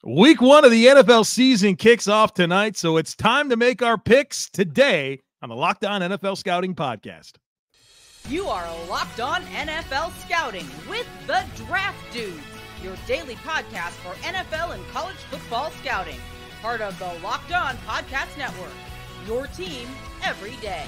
Week 1 of the NFL season kicks off tonight, so it's time to make our picks today on the Locked On NFL Scouting Podcast. You are Locked On NFL Scouting with the Draft Dudes, your daily podcast for NFL and college football scouting. Part of the Locked On Podcast Network, your team every day.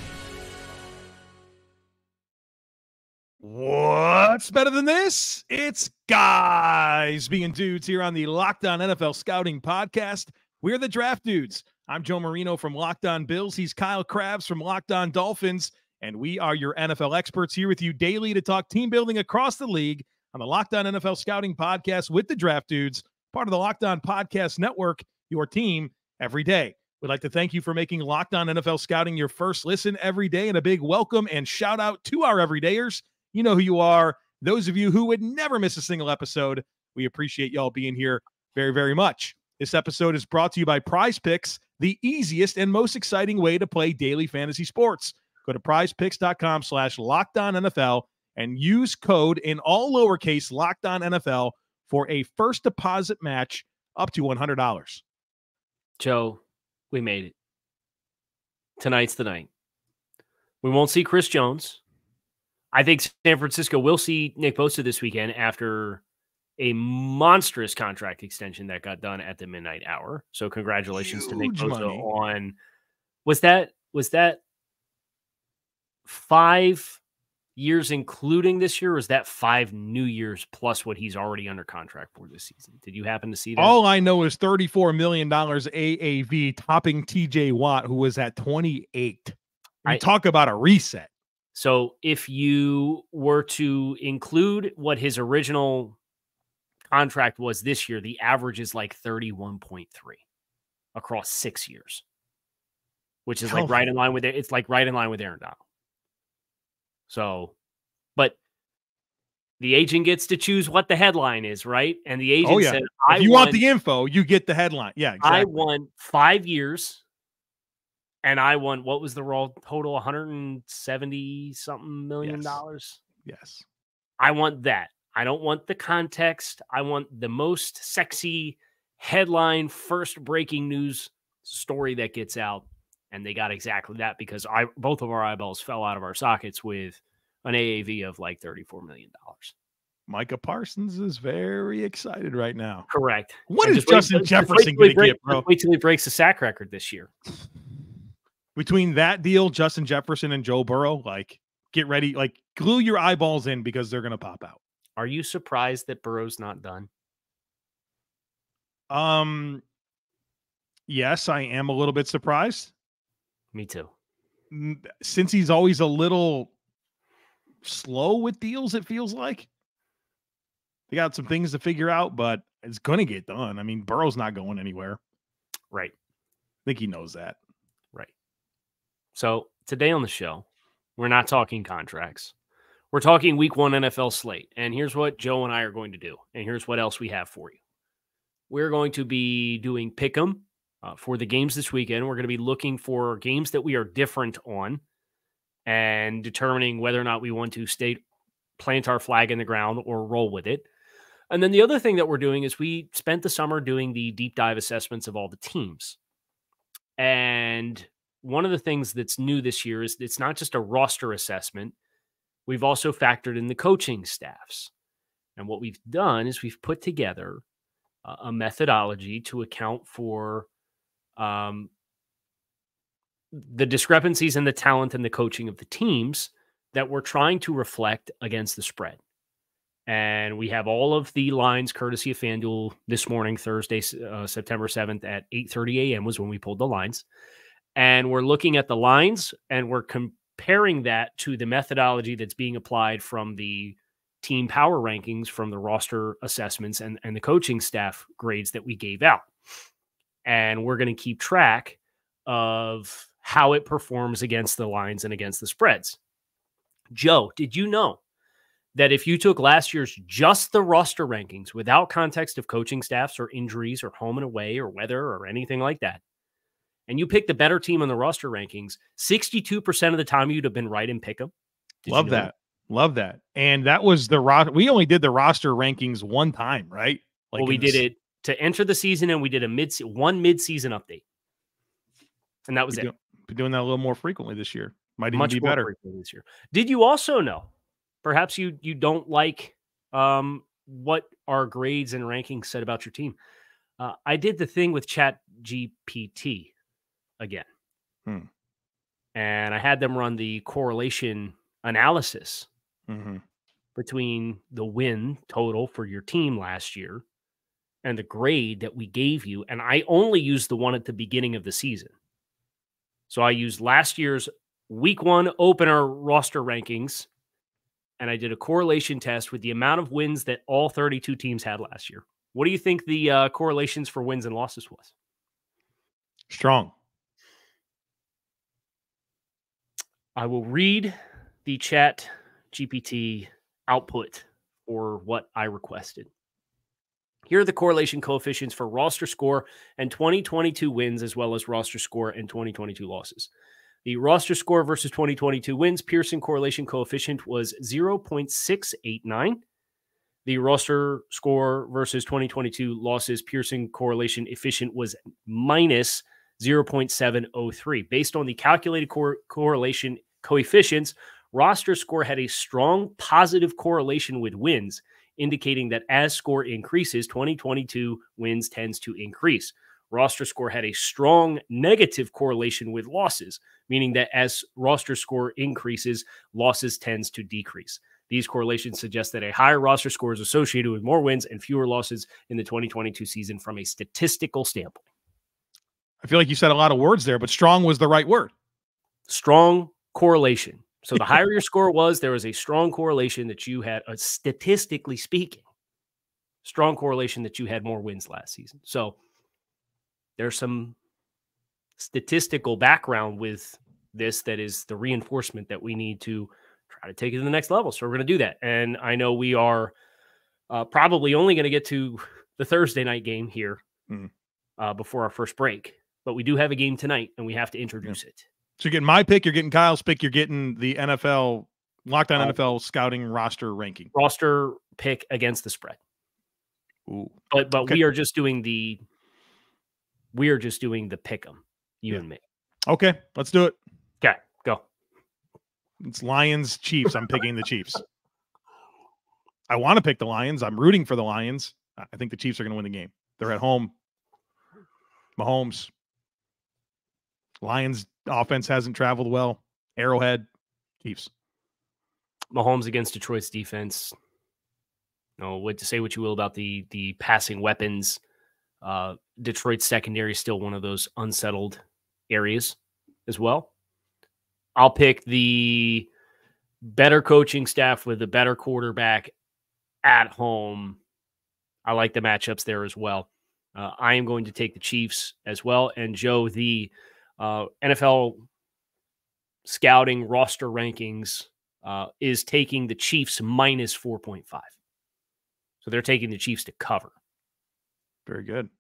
What's better than this? It's guys being dudes here on the Locked On NFL Scouting Podcast. We're the Draft Dudes. I'm Joe Marino from Locked On Bills. He's Kyle Crabbs from Locked On Dolphins. And we are your NFL experts here with you daily to talk team building across the league on the Locked On NFL Scouting Podcast with the Draft Dudes, part of the Locked On Podcast Network, your team every day. We'd like to thank you for making Locked On NFL Scouting your first listen every day, and a big welcome and shout out to our everydayers. You know who you are. Those of you who would never miss a single episode, we appreciate y'all being here very, very much. This episode is brought to you by Prize Picks, the easiest and most exciting way to play daily fantasy sports. Go to prizepicks.com/LockedOnNFL and use code in all lowercase LockedOnNFL for a first deposit match up to $100. Joe, we made it. Tonight's the night. We won't see Chris Jones. I think San Francisco will see Nick Bosa this weekend after a monstrous contract extension that got done at the midnight hour. So congratulations to Nick Bosa on was that 5 years including this year, or is that 5 new years plus what he's already under contract for this season? Did you happen to see that? All I know is $34 million AAV topping TJ Watt, who was at 28. Talk about a reset. So if you were to include what his original contract was this year, the average is like 31.3 across 6 years, which is like right in line with it. It's like right in line with Aaron Donald. So, but the agent gets to choose what the headline is, right? And the agent said, if you want the info, you get the headline. Yeah, exactly. I want 5 years. And I won, what was the raw total? $170-something million? Yes. I want that. I don't want the context. I want the most sexy headline, first breaking news story that gets out. And they got exactly that because both of our eyeballs fell out of our sockets with an AAV of like $34 million. Micah Parsons is very excited right now. Correct. What is Justin Jefferson going to get, bro? Wait till he breaks the sack record this year. Between that deal, Justin Jefferson and Joe Burrow, like, get ready, like, glue your eyeballs in because they're going to pop out. Are you surprised that Burrow's not done? Yes, I am a little bit surprised. Me too. Since he's always a little slow with deals, it feels like. They got some things to figure out, but it's going to get done. I mean, Burrow's not going anywhere. Right. I think he knows that. Right. So today on the show, we're not talking contracts. We're talking week 1 NFL slate. And here's what Joe and I are going to do. And here's what else we have for you. We're going to be doing pick'em for the games this weekend. We're going to be looking for games that we are different on and determining whether or not we want to plant our flag in the ground or roll with it. And then the other thing that we're doing is we spent the summer doing the deep dive assessments of all the teams. And one of the things that's new this year is it's not just a roster assessment. We've also factored in the coaching staffs. And what we've done is we've put together a methodology to account for the discrepancies in the talent and the coaching of the teams that we're trying to reflect against the spread. And we have all of the lines courtesy of FanDuel this morning, Thursday, September 7th at 8:30 a.m. was when we pulled the lines. And we're looking at the lines and we're comparing that to the methodology that's being applied from the team power rankings, from the roster assessments and the coaching staff grades that we gave out. And we're going to keep track of how it performs against the lines and against the spreads. Joe, did you know that if you took last year's just the roster rankings without context of coaching staffs or injuries or home and away or weather or anything like that, and you picked the better team on the roster rankings, 62% of the time you'd have been right in pick'em? Love that. Love that. And that was we only did the roster rankings one time, right? Like we did it to enter the season, and we did one mid-season update. And that was it. Be doing that a little more frequently this year. Might even Much be more better frequently this year. Did you also know, perhaps you don't like what our grades and rankings said about your team? I did the thing with Chat GPT again. And I had them run the correlation analysis between the win total for your team last year and the grade that we gave you. And I only used the one at the beginning of the season. So I used last year's week 1 opener roster rankings, and I did a correlation test with the amount of wins that all 32 teams had last year. What do you think the correlations for wins and losses was? Strong. I will read the Chat GPT output or what I requested. Here are the correlation coefficients for roster score and 2022 wins, as well as roster score and 2022 losses. The roster score versus 2022 wins Pearson correlation coefficient was 0.689. The roster score versus 2022 losses Pearson correlation efficient was minus 0.703. Based on the calculated correlation coefficients, roster score had a strong positive correlation with wins, indicating that as score increases, 2022 wins tends to increase. Roster score had a strong negative correlation with losses, meaning that as roster score increases, losses tends to decrease. These correlations suggest that a higher roster score is associated with more wins and fewer losses in the 2022 season from a statistical standpoint. I feel like you said a lot of words there, but strong was the right word. Strong correlation. So the higher your score was, there was a strong correlation that you had, statistically speaking, strong correlation that you had more wins last season. So there's some statistical background with this that is the reinforcement that we need to try to take it to the next level. So we're going to do that. And I know we are probably only going to get to the Thursday night game here before our first break. But we do have a game tonight, and we have to introduce it. So you're getting my pick, you're getting Kyle's pick, you're getting the NFL, Locked On NFL scouting roster ranking. Roster pick against the spread. Ooh. But okay. we are just doing the pick 'em, you and me. Okay, let's do it. Okay, go. It's Lions, Chiefs. I'm picking the Chiefs. I want to pick the Lions. I'm rooting for the Lions. I think the Chiefs are going to win the game. They're at home. Mahomes. Lions offense hasn't traveled well. Arrowhead, Chiefs. Mahomes against Detroit's defense. No, what to say what you will about the passing weapons. Detroit's secondary is still one of those unsettled areas as well. I'll pick the better coaching staff with a better quarterback at home. I like the matchups there as well. I am going to take the Chiefs as well. And Joe, the NFL scouting roster rankings is taking the Chiefs minus 4.5. So they're taking the Chiefs to cover. Very good.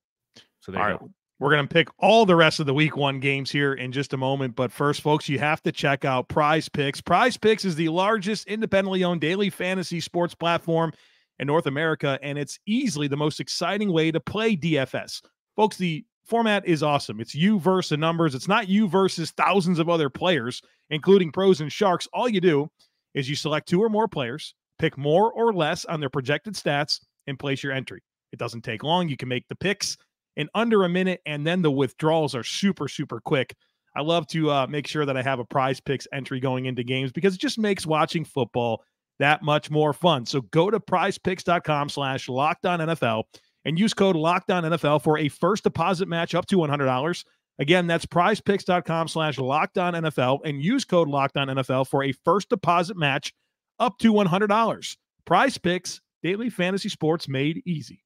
So there you go. We're going to pick all the rest of the week 1 games here in just a moment. But first, folks, you have to check out Prize Picks. Prize Picks is the largest independently owned daily fantasy sports platform in North America, and it's easily the most exciting way to play DFS. Folks, the format is awesome. It's you versus the numbers. It's not you versus thousands of other players, including pros and sharks. All you do is you select 2 or more players, pick more or less on their projected stats, and place your entry. It doesn't take long. You can make the picks in under a minute, and then the withdrawals are super, super quick. I love to make sure that I have a Prize Picks entry going into games because it just makes watching football that much more fun. So go to prizepicks.com/LockedOnNFL and use code LockedOnNFL for a first deposit match up to $100. Again, that's prizepicks.com/LockedOnNFL and use code LockedOnNFL for a first deposit match up to $100. Prize Picks, daily fantasy sports made easy.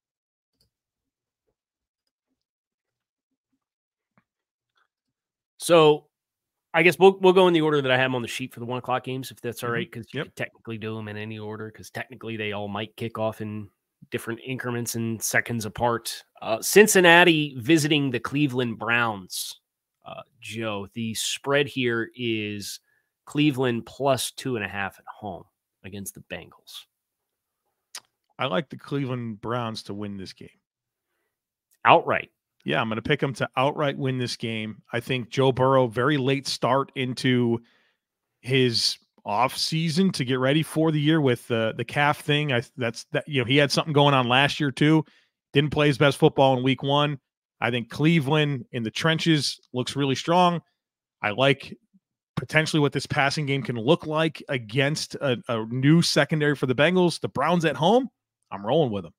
So I guess we'll go in the order that I have them on the sheet for the 1 o'clock games, if that's all right, because you could technically do them in any order, because technically they all might kick off in different increments and seconds apart. Cincinnati visiting the Cleveland Browns. Joe, the spread here is Cleveland plus 2.5 at home against the Bengals. I like the Cleveland Browns to win this game. outright. Yeah, I'm going to pick them to outright win this game. I think Joe Burrow, very late start into his off season to get ready for the year with the calf thing. He had something going on last year too. Didn't play his best football in week 1. I think Cleveland in the trenches looks really strong. I like potentially what this passing game can look like against a new secondary for the Bengals. The Browns at home, I'm rolling with them.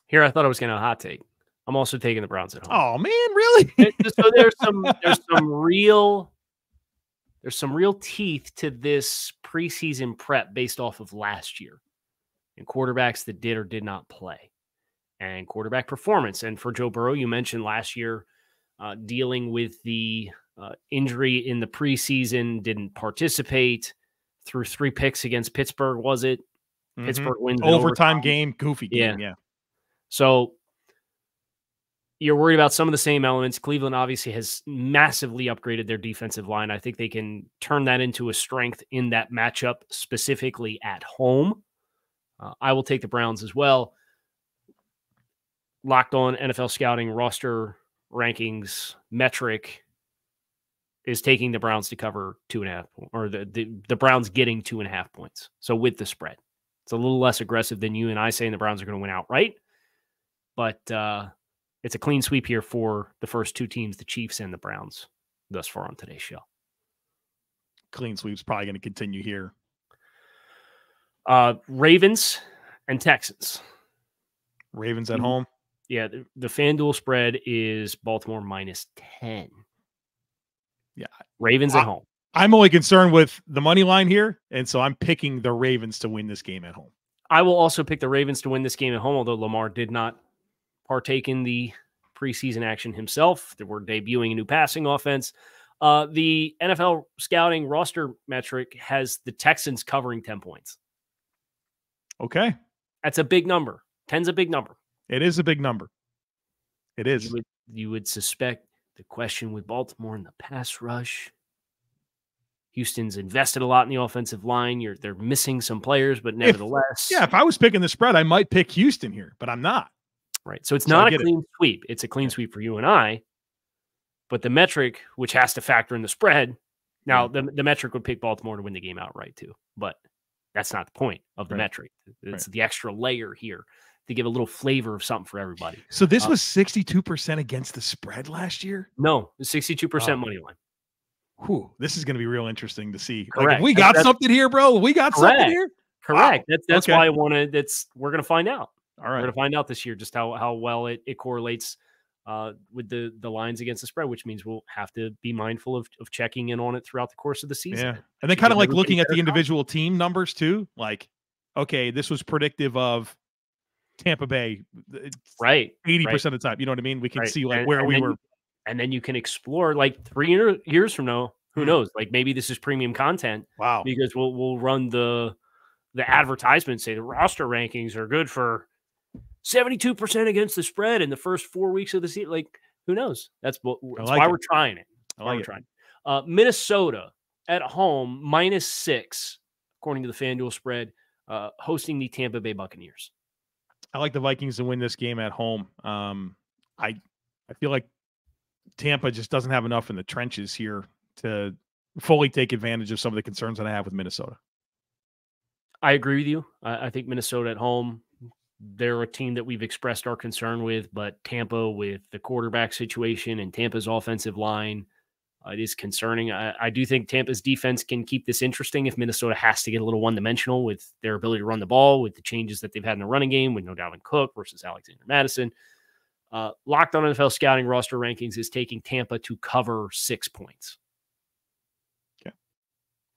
Here, I thought I was going to hot take. I'm also taking the Browns at home. Oh man, really? So there's some real teeth to this preseason prep based off of last year and quarterbacks that did or did not play and quarterback performance. And for Joe Burrow, you mentioned last year dealing with the injury in the preseason, didn't participate, threw 3 picks against Pittsburgh. Was it? Mm-hmm. Pittsburgh wins overtime game, goofy game. Yeah. So you're worried about some of the same elements. Cleveland obviously has massively upgraded their defensive line. I think they can turn that into a strength in that matchup, specifically at home. I will take the Browns as well. Locked On NFL Scouting roster rankings metric is taking the Browns to cover 2.5, or the Browns getting 2.5 points. So with the spread, it's a little less aggressive than you and I saying the Browns are going to win outright, but it's a clean sweep here for the first 2 teams, the Chiefs and the Browns, thus far on today's show. Clean sweep's probably going to continue here. Ravens and Texans. Ravens at home. Yeah, the FanDuel spread is Baltimore -10. Yeah. Ravens at home. I'm only concerned with the money line here, and so I'm picking the Ravens to win this game at home. I will also pick the Ravens to win this game at home, although Lamar did not partake in the preseason action himself. They were debuting a new passing offense. The NFL scouting roster metric has the Texans covering 10 points. Okay. That's a big number. 10's a big number. It is a big number. It is. You would suspect the question with Baltimore in the pass rush. Houston's invested a lot in the offensive line. They're missing some players, but nevertheless. If I was picking the spread, I might pick Houston here, but I'm not. Right. So it's not a clean sweep. It's a clean sweep for you and I. But the metric, which has to factor in the spread, now the metric would pick Baltimore to win the game outright too. But that's not the point of the metric. It's the extra layer here to give a little flavor of something for everybody. So this was 62% against the spread last year? No, 62% money line. Whew, this is going to be real interesting to see. Correct. Like, we got something here, bro. We got something here. Correct. Wow. That's why I wanted. We're going to find out. All right, we're going to find out this year just how well it correlates with the lines against the spread, which means we'll have to be mindful of checking in on it throughout the course of the season. Yeah, and then kind of like looking at the individual team numbers too. Like, okay, this was predictive of Tampa Bay, right? 80% of the time. You know what I mean? We can see like where we were. And then you can explore like 3 years from now, who knows? Like maybe this is premium content. Wow. Because we'll run the advertisement, say the roster rankings are good for 72% against the spread in the first 4 weeks of the season. Like, who knows? That's why we're trying it. Minnesota at home, -6, according to the FanDuel spread, hosting the Tampa Bay Buccaneers. I like the Vikings to win this game at home. I feel like Tampa just doesn't have enough in the trenches here to fully take advantage of some of the concerns that I have with Minnesota. I agree with you. I think Minnesota at home, they're a team that we've expressed our concern with, but Tampa with the quarterback situation and Tampa's offensive line, it is concerning. I do think Tampa's defense can keep this interesting if Minnesota has to get a little one-dimensional with their ability to run the ball, with the changes that they've had in the running game, with no Dalvin Cook versus Alexander Madison. Locked On NFL Scouting roster rankings is taking Tampa to cover 6 points.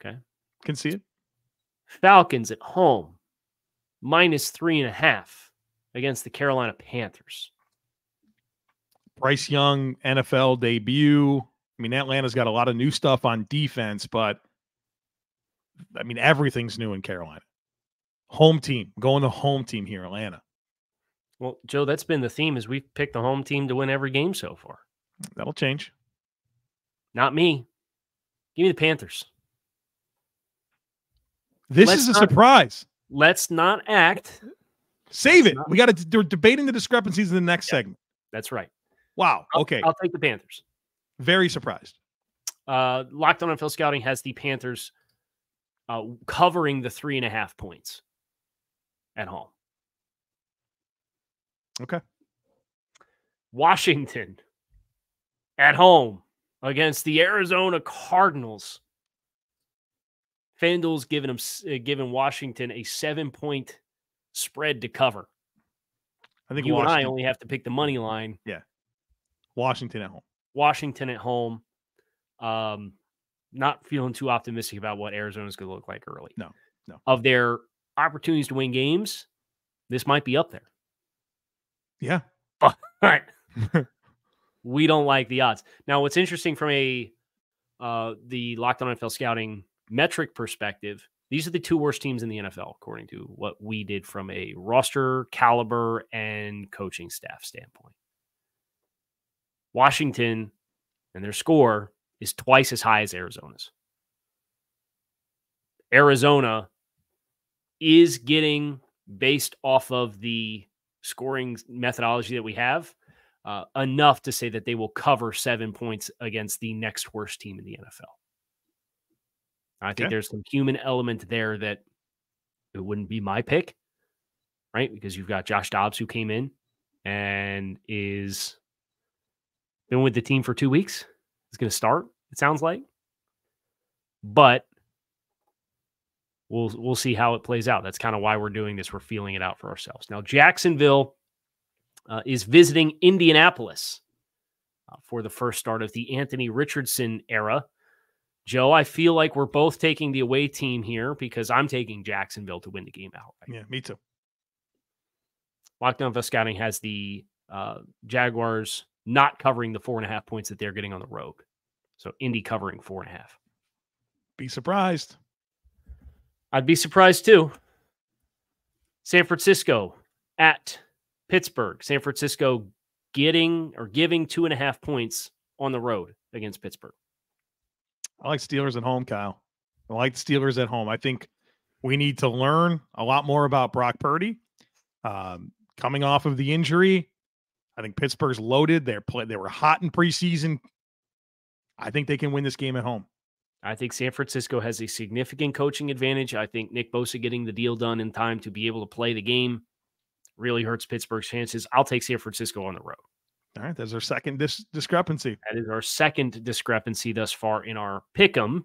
Okay. Can see it. Falcons at home, -3.5 against the Carolina Panthers. Bryce Young, NFL debut. I mean, Atlanta's got a lot of new stuff on defense, but I mean, everything's new in Carolina. Home team, going the home team here, Atlanta. Well, Joe, that's been the theme, is we've picked the home team to win every game so far. That'll change. Not me. Give me the Panthers. This is a surprise. Let's not act. Save it. We got to. They're debating the discrepancies in the next segment. That's right. Wow. Okay. I'll take the Panthers. Very surprised. Locked On NFL Scouting has the Panthers covering the 3.5 points at home. Okay. Washington at home against the Arizona Cardinals. FanDuel's given Washington a 7-point spread to cover. I think you and I only have to pick the money line. Yeah. Washington at home. Washington at home. Not feeling too optimistic about what Arizona's going to look like early. No. Of their opportunities to win games, this might be up there. Yeah. But we don't like the odds. Now, what's interesting from the Locked On NFL Scouting metric perspective, these are the two worst teams in the NFL, according to what we did from a roster caliber and coaching staff standpoint. Washington and their score is twice as high as Arizona's. Arizona is getting, based off of the scoring methodology that we have, enough to say that they will cover 7 points against the next worst team in the NFL. I think there's some human element there that it wouldn't be my pick, right? Because you've got Josh Dobbs, who came in and is been with the team for 2 weeks. He's going to start, it sounds like. But we'll see how it plays out. That's kind of why we're doing this. We're feeling it out for ourselves. Now, Jacksonville is visiting Indianapolis for the first start of the Anthony Richardson era. Joe, I feel like we're both taking the away team here because I'm taking Jacksonville to win the game outright. Yeah, me too. Locked On NFL Scouting has the Jaguars not covering the 4.5 points that they're getting on the road. So Indy covering 4.5. Be surprised. I'd be surprised too. San Francisco at Pittsburgh. San Francisco giving 2.5 points on the road against Pittsburgh. I like Steelers at home, Kyle. I like the Steelers at home. I think we need to learn a lot more about Brock Purdy. Coming off of the injury, I think Pittsburgh's loaded. They were hot in preseason. I think they can win this game at home. I think San Francisco has a significant coaching advantage. I think Nick Bosa getting the deal done in time to be able to play the game really hurts Pittsburgh's chances. I'll take San Francisco on the road. All right, that's our second discrepancy. That is our second discrepancy thus far in our pick'em,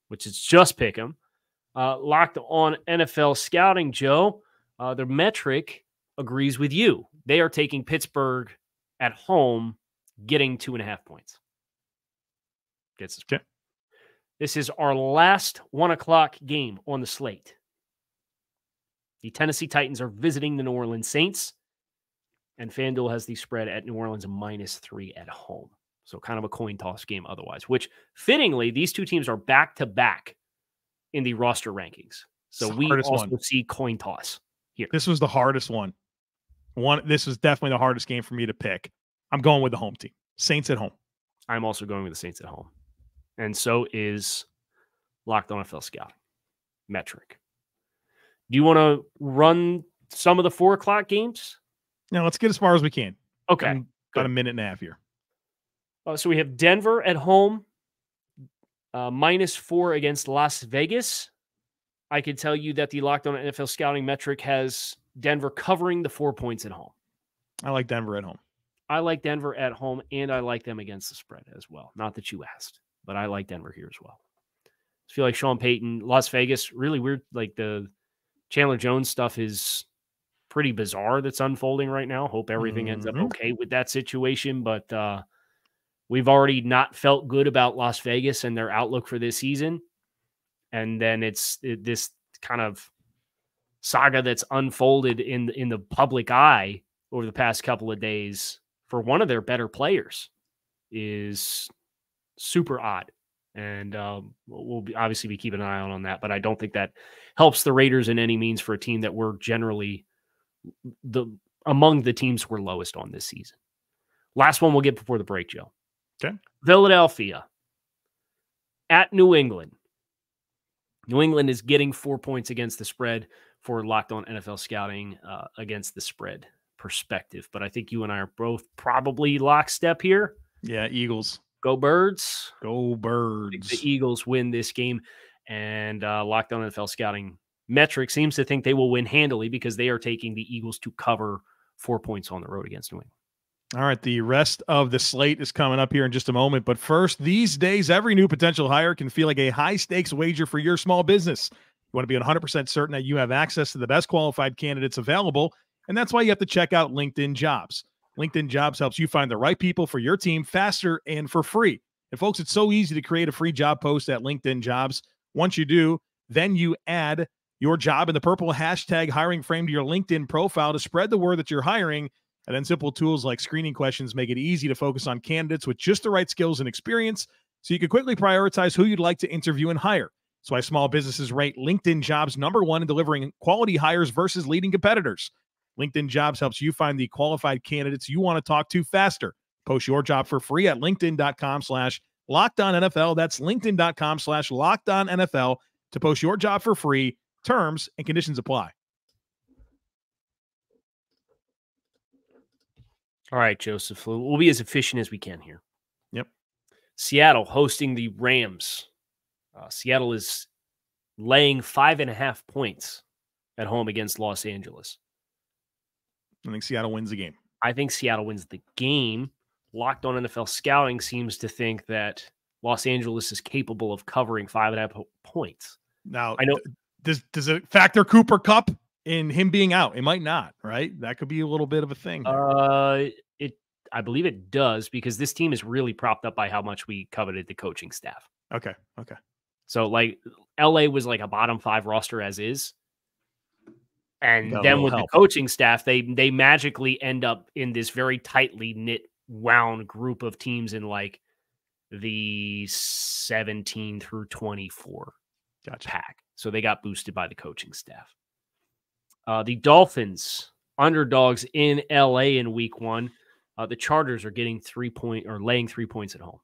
which is just pick'em. Locked On NFL Scouting, Joe. The metric agrees with you. They are taking Pittsburgh at home, getting 2.5 points. Okay. This is our last 1 o'clock game on the slate. The Tennessee Titans are visiting the New Orleans Saints, and FanDuel has the spread at New Orleans -3 at home. So kind of a coin toss game otherwise, which fittingly, these two teams are back-to-back in the roster rankings. So we also see coin toss here. This was the hardest one. This was definitely the hardest game for me to pick. I'm going with the home team. Saints at home. I'm also going with the Saints at home. And so is Locked On NFL Scouting metric. Do you want to run some of the 4 o'clock games? Now let's get as far as we can. Okay. Got a minute and a half here. So we have Denver at home, -4 against Las Vegas. I can tell you that the Locked On NFL Scouting metric has Denver covering the 4 points at home. I like Denver at home. I like Denver at home, and I like them against the spread as well. Not that you asked, but I like Denver here as well. I feel like Sean Payton, Las Vegas, really weird. Like the Chandler Jones stuff is pretty bizarre that's unfolding right now. Hope everything ends up okay with that situation. But we've already not felt good about Las Vegas and their outlook for this season. And then it's this kind of saga that's unfolded in the public eye over the past couple of days for one of their better players is super odd. And we'll obviously be keeping an eye on that. But I don't think that helps the Raiders in any means for a team that we're generally among the teams we're lowest on this season. Last one we'll get before the break, Joe. Okay. Philadelphia at New England. New England is getting 4 points against the spread for Locked On NFL Scouting against the spread perspective, but I think you and I are both probably lockstep here. Yeah, Eagles. Go Birds. Go Birds. I think the Eagles win this game, and Locked On NFL Scouting Metric seems to think they will win handily because they are taking the Eagles to cover 4 points on the road against New England. All right, the rest of the slate is coming up here in just a moment. But first, these days, every new potential hire can feel like a high-stakes wager for your small business. You want to be 100% certain that you have access to the best qualified candidates available, and that's why you have to check out LinkedIn Jobs. LinkedIn Jobs helps you find the right people for your team faster and for free. And folks, it's so easy to create a free job post at LinkedIn Jobs. Once you do, then you add your job in the purple hashtag hiring frame to your LinkedIn profile to spread the word that you're hiring. And then simple tools like screening questions make it easy to focus on candidates with just the right skills and experience so you can quickly prioritize who you'd like to interview and hire. That's why small businesses rate LinkedIn Jobs #1 in delivering quality hires versus leading competitors. LinkedIn Jobs helps you find the qualified candidates you want to talk to faster. Post your job for free at linkedin.com/LockedOnNFL. That's linkedin.com/LockedOnNFL to post your job for free. Terms and conditions apply. All right, Joseph, we'll be as efficient as we can here. Yep. Seattle hosting the Rams. Seattle is laying 5.5 points at home against Los Angeles. I think Seattle wins the game. I think Seattle wins the game. Locked On NFL Scouting seems to think that Los Angeles is capable of covering 5.5 points. Now, I know. Does it factor Cooper Kupp in him being out? It might not, right? That could be a little bit of a thing. I believe it does because this team is really propped up by how much we coveted the coaching staff. Okay. So like LA was like a bottom 5 roster as is. And then with the coaching staff, they magically end up in this very tightly knit wound group of teams in like the 17 through 24 pack. So they got boosted by the coaching staff. The Dolphins, underdogs in LA in week 1. The Chargers are getting laying 3 points at home.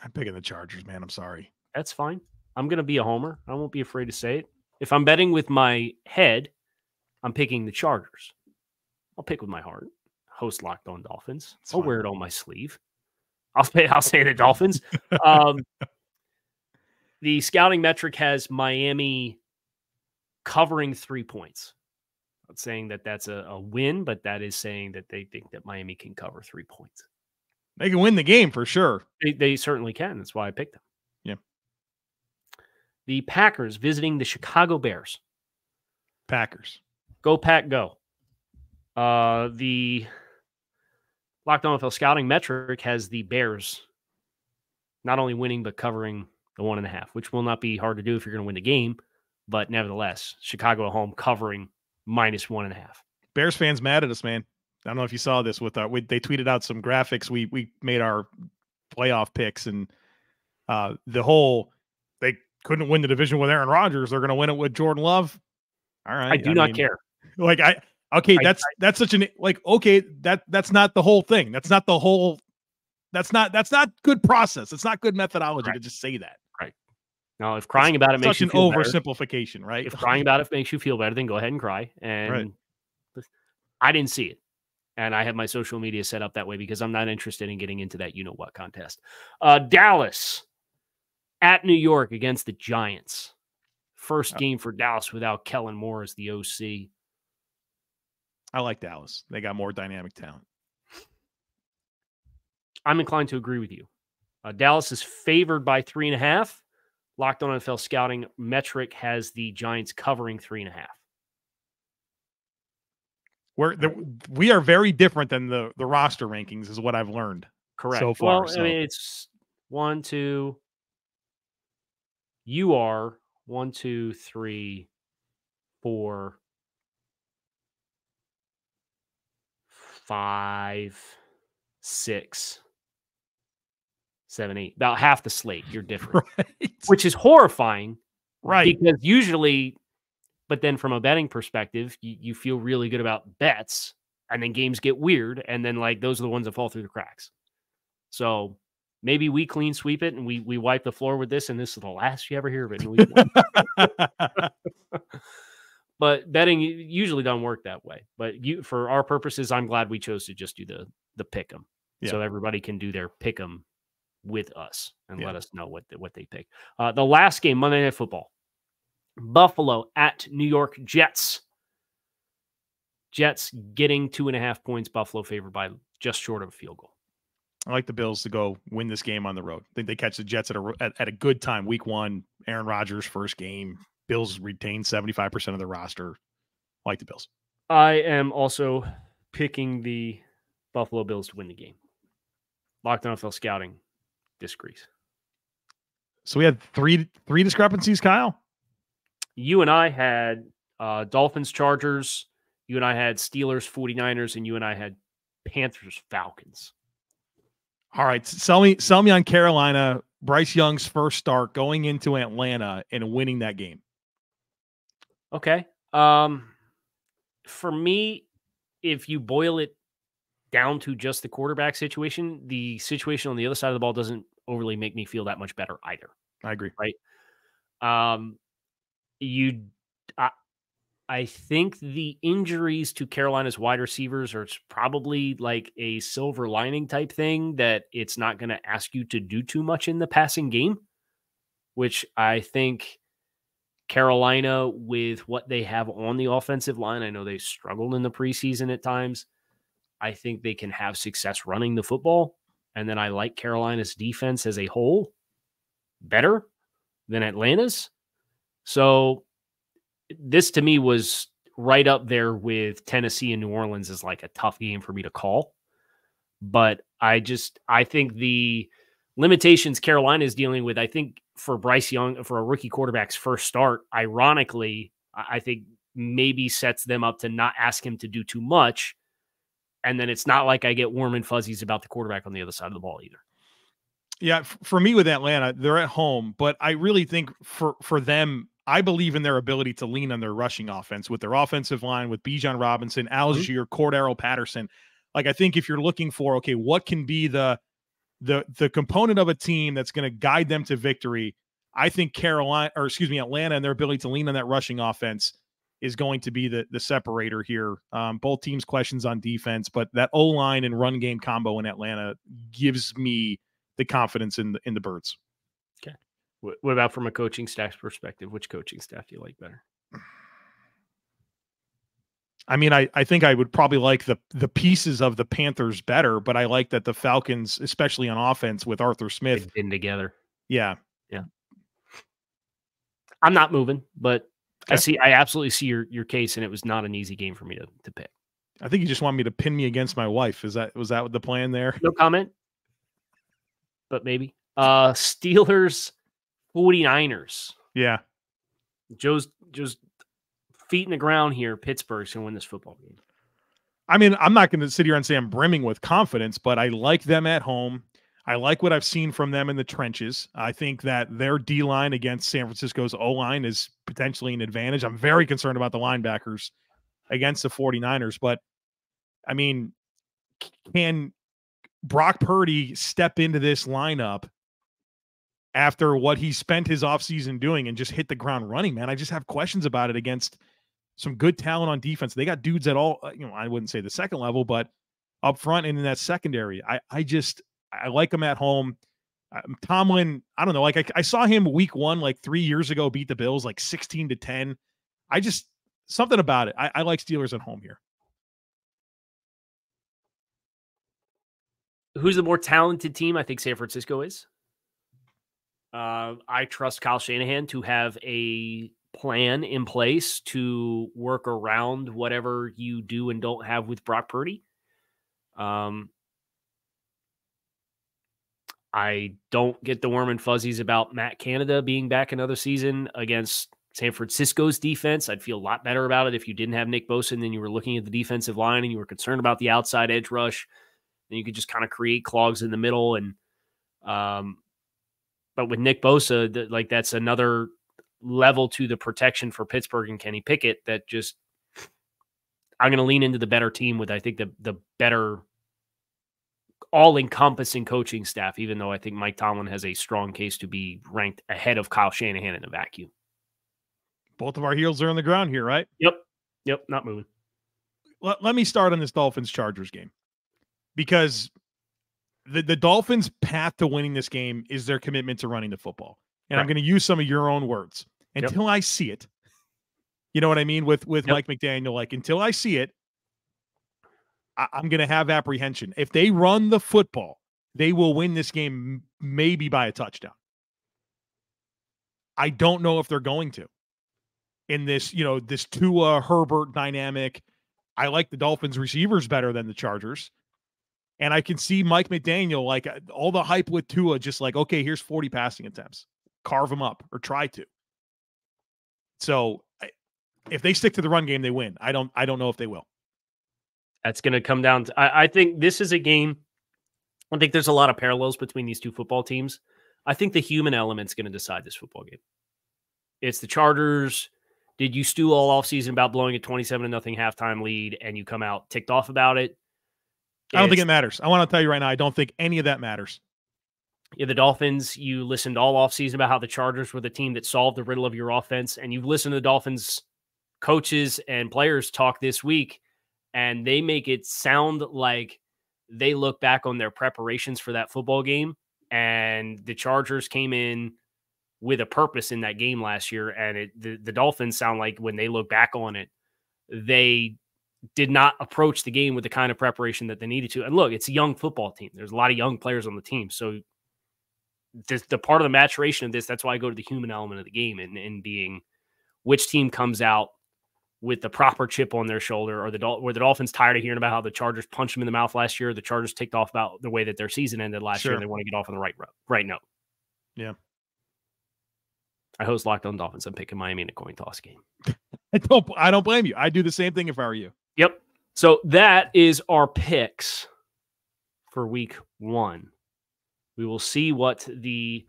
I'm picking the Chargers, man. I'm sorry. That's fine. I'm going to be a homer. I won't be afraid to say it. If I'm betting with my head, I'm picking the Chargers. I'll pick with my heart. Host Locked On Dolphins. I'll wear it on my sleeve. I'll say the Dolphins. The scouting metric has Miami covering 3 points. I'm not saying that that's a win, but that is saying that they think that Miami can cover 3 points. They can win the game for sure. They certainly can. That's why I picked them. Yeah. The Packers visiting the Chicago Bears. Packers. Go Pack, go. The Locked On NFL Scouting metric has the Bears not only winning, but covering the 1.5, which will not be hard to do if you're going to win the game. But nevertheless, Chicago at home covering -1.5. Bears fans mad at us, man. I don't know if you saw this they tweeted out some graphics. We made our playoff picks and they couldn't win the division with Aaron Rodgers. They're going to win it with Jordan Love. All right. I do not care. Like that's such an that's not the whole thing. That's not good process. It's not good methodology to just say that. Right. Now, if crying about it makes you feel better, oversimplification, right? If crying about it makes you feel better, then go ahead and cry. And I didn't see it. And I have my social media set up that way because I'm not interested in getting into that you-know-what contest. Dallas at New York against the Giants. First game for Dallas without Kellen Moore as the OC. I like Dallas. They got more dynamic talent. I'm inclined to agree with you. Dallas is favored by 3.5. Locked On NFL Scouting metric has the Giants covering 3.5. We are very different than the roster rankings, is what I've learned. Correct. So far, well, I mean, it's 1, 2. You are 1, 2, 3, 4, 5, 6, 7, 8. About half the slate. You're different, right? Which is horrifying, right? Because usually. But then from a betting perspective, you feel really good about bets, and then games get weird, and then like those are the ones that fall through the cracks. So maybe we clean sweep it and we wipe the floor with this, and this is the last you ever hear of it. but betting usually don't work that way. But for our purposes, I'm glad we chose to just do the pick 'em, so everybody can do their pick 'em with us and let us know what they pick. The last game, Monday Night Football, Buffalo at New York Jets. Jets getting 2.5 points. Buffalo favored by just short of a field goal. I like the Bills to go win this game on the road. I think they catch the Jets at a good time. Week 1, Aaron Rodgers' first game. Bills retain 75% of the roster. I like the Bills. I am also picking the Buffalo Bills to win the game. Locked on NFL Scouting disagrees. So we had three discrepancies, Kyle? You and I had Dolphins, Chargers. You and I had Steelers, 49ers, and you and I had Panthers, Falcons. All right, sell me on Carolina, Bryce Young's first start going into Atlanta and winning that game. Okay. For me, if you boil it down to just the quarterback situation, the situation on the other side of the ball doesn't overly make me feel that much better either. I agree. Right. I think the injuries to Carolina's wide receivers are probably like a silver lining type thing, that it's not going to ask you to do too much in the passing game, which I think Carolina, with what they have on the offensive line, I know they struggled in the preseason at times. I think they can have success running the football. And then I like Carolina's defense as a whole better than Atlanta's. So this to me was right up there with Tennessee and New Orleans as like a tough game for me to call. But I think the limitations Carolina is dealing with, I think for Bryce Young, for a rookie quarterback's first start, ironically, I think maybe sets them up to not ask him to do too much. And then it's not like I get warm and fuzzies about the quarterback on the other side of the ball either. Yeah, for me with Atlanta, they're at home, but I really think for them, I believe in their ability to lean on their rushing offense with their offensive line, with Bijan Robinson, Algier, Cordero Patterson. Like, I think if you're looking for, okay, what can be the component of a team that's going to guide them to victory, I think Atlanta and their ability to lean on that rushing offense is going to be the separator here. Both teams' questions on defense, but that O-line and run game combo in Atlanta gives me the confidence in the Birds. Okay. What about from a coaching staff perspective? Which coaching staff do you like better? I mean, I think I would probably like the pieces of the Panthers better, but I like that the Falcons, especially on offense with Arthur Smith, they've been together. Yeah. I'm not moving, but okay. I absolutely see your case, and it was not an easy game for me to pick. I think you just want me to pin me against my wife. Was that the plan there? No comment, but maybe. Steelers, 49ers. Yeah. Joe's feet in the ground here. Pittsburgh's going to win this football game. I mean, I'm not going to sit here and say I'm brimming with confidence, but I like them at home. I like what I've seen from them in the trenches. I think that their D-line against San Francisco's O-line is potentially an advantage. I'm very concerned about the linebackers against the 49ers, but I mean, can Brock Purdy step into this lineup after what he spent his offseason doing and just hit the ground running, man? I just have questions about it against some good talent on defense. They got dudes at all, I wouldn't say the second level, but up front and in that secondary. I like him at home. Tomlin, I don't know. Like I saw him week 1, like 3 years ago, beat the Bills like 16-10. Something about it. I like Steelers at home here. Who's the more talented team? I think San Francisco is. I trust Kyle Shanahan to have a plan in place to work around whatever you do and don't have with Brock Purdy. I don't get the warm and fuzzies about Matt Canada being back another season against San Francisco's defense. I'd feel a lot better about it if you didn't have Nick Bosa and then you were looking at the defensive line and you were concerned about the outside edge rush. And you could just kind of create clogs in the middle. And but with Nick Bosa, that's another level to the protection for Pittsburgh and Kenny Pickett that just I'm going to lean into the better team with, I think, the better all-encompassing coaching staff, even though I think Mike Tomlin has a strong case to be ranked ahead of Kyle Shanahan in a vacuum. Both of our heels are on the ground here, right? Yep, not moving. Let me start on this Dolphins-Chargers game, because the Dolphins' path to winning this game is their commitment to running the football. And I'm going to use some of your own words. Until I see it, you know what I mean? With Mike McDaniel, like, until I see it, I'm going to have apprehension. If they run the football, they will win this game maybe by a touchdown. I don't know if they're going to. In this, this Tua Herbert dynamic, I like the Dolphins receivers better than the Chargers. And I can see Mike McDaniel, like, all the hype with Tua, just like, okay, here's 40 passing attempts. Carve them up, or try to. So if they stick to the run game, they win. I don't know if they will. That's going to come down to, I think this is a game. I think there's a lot of parallels between these two football teams. I think the human element's going to decide this football game. It's the Chargers. Did you stew all offseason about blowing a 27-0 halftime lead and you come out ticked off about it? I don't think it matters. I want to tell you right now, I don't think any of that matters. Yeah, the Dolphins, you listened all offseason about how the Chargers were the team that solved the riddle of your offense, and you've listened to the Dolphins coaches and players talk this week, and they make it sound like they look back on their preparations for that football game, and the Chargers came in with a purpose in that game last year, and the Dolphins sound like when they look back on it, they did not approach the game with the kind of preparation that they needed to. And look, it's a young football team. There's a lot of young players on the team, so the part of the maturation of this, that's why I go to the human element of the game and being which team comes out with the proper chip on their shoulder, or were the Dolphins tired of hearing about how the Chargers punched them in the mouth last year? The Chargers ticked off about the way that their season ended last year, and they want to get off on the right note. Yeah. I host Locked On Dolphins. I'm picking Miami in a coin toss game. I don't blame you. I'd do the same thing if I were you. Yep. So that is our picks for week 1. We will see what the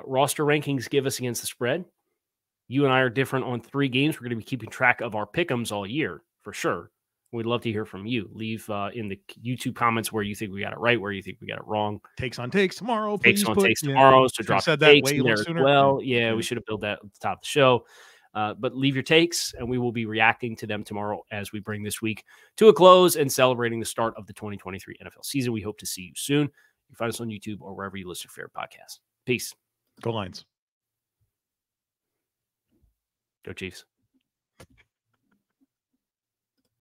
roster rankings give us against the spread. You and I are different on 3 games. We're going to be keeping track of our pick'ems all year, for sure. We'd love to hear from you. Leave in the YouTube comments where you think we got it right, where you think we got it wrong. Takes on takes tomorrow. Takes on takes tomorrow. So drop said takes that way in there as sooner. well. Yeah, we should have built that at the top of the show. But leave your takes, and we will be reacting to them tomorrow as we bring this week to a close and celebrating the start of the 2023 NFL season. We hope to see you soon. You can find us on YouTube or wherever you listen to your favorite podcast. Peace. Go Lions. Go Chiefs.